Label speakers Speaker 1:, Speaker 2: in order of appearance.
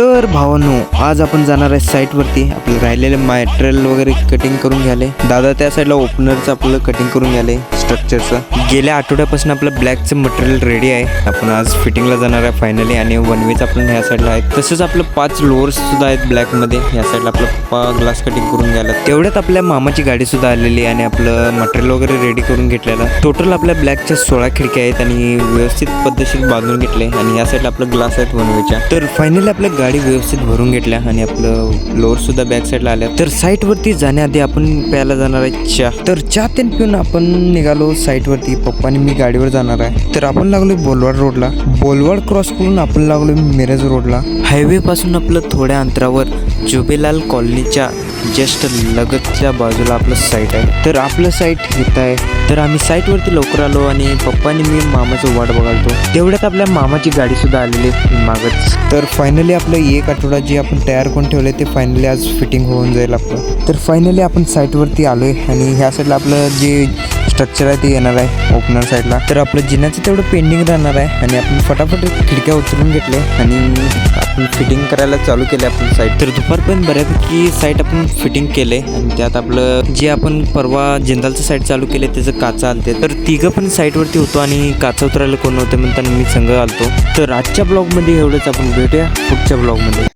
Speaker 1: तर भावांनो, आज आपण जाणार आहे साईटवरती आपलं राहिलेलं मटेरियल वगैरे कटिंग करून घ्याले. दादा त्या साईडला ओपनरचं आपलं कटिंग करून घ्याले स्ट्रक्चरचं. गेल्या आठवड्यापासून आपलं ब्लॅकचं मटेरियल रेडी आहे. आपण आज फिटिंगला जाणार आहे फायनली. आणि वन वेच आपण ह्या साईडला आहे. तसंच आपलं 5 लोअर्स सुद्धा आहेत ब्लॅकमध्ये. ह्या साईडला आपलं पप्पा ग्लास कटिंग करून घ्यायला. तेवढ्यात आपल्या मामाची गाडी सुद्धा आलेली आणि आपलं मटेरियल वगैरे रेडी करून घेतलेलं. टोटल आपल्या ब्लॅकच्या 16 खिडक्या आहेत आणि व्यवस्थित पद्धतशीर बांधून घेतले. आणि या साईडला आपलं ग्लास आहेत वन वेच्या. तर फायनली आपल्या गाडी व्यवस्थित भरून घेतल्या आणि आपलं लोअर सुद्धा बॅक साईडला आल्या. तर साईटवरती जाण्याआधी आपण प्यायला जाणार आहे चहा. तर चहा ते पिऊन आपण निघालो साईटवरती. पप्पा आणि मी गाडीवर जाणार आहे. तर आपण लागलो बोलवाड रोडला. बोलवाड क्रॉस करून आपण लागलो मिरज रोडला. हायवे पासून आपलं थोड्या अंतरावर जुबेलाल कॉलनीच्या जस्ट लगतच्या बाजूला आपलं साईट आहे. तर आपलं साईट इथं आहे. तर आम्ही साईटवरती लवकर आलो आणि पप्पा आणि मी मामाचं वाट बघालतो. तेवढ्यात आपल्या मामाची गाडी सुद्धा आलेली मागच. तर फायनली आपलं एक आठवडा जे आपण तयार करून ठेवले ते फायनली आज फिटिंग होऊन जाईल आपलं. तर फायनली आपण साईटवरती आलोय आणि ह्या साईडला आपलं जे स्ट्रक्चर आहे ते येणार आहे ओपनर साईडला. तर आपलं जिन्याचं तेवढं पेंडिंग राहणार आहे आणि आपण फटाफट खिडक्या उतरून घेतले आणि आपण फिटिंग करायला चालू केले आपण साईट. तर दुपारपर्यंत बऱ्यापैकी साईट आपण फिटिंग केले आणि त्यात आपलं जे आपण परवा जिंदालचं साईट चालू केले त्याचं काचा आलते. तर तिघं पण साईटवरती होतो आणि काचा उतरायला कोण नव्हतं म्हणताना मी संघ आलतो. तर आजच्या ब्लॉगमध्ये एवढंच. आपण भेटूया पुढच्या ब्लॉगमध्ये.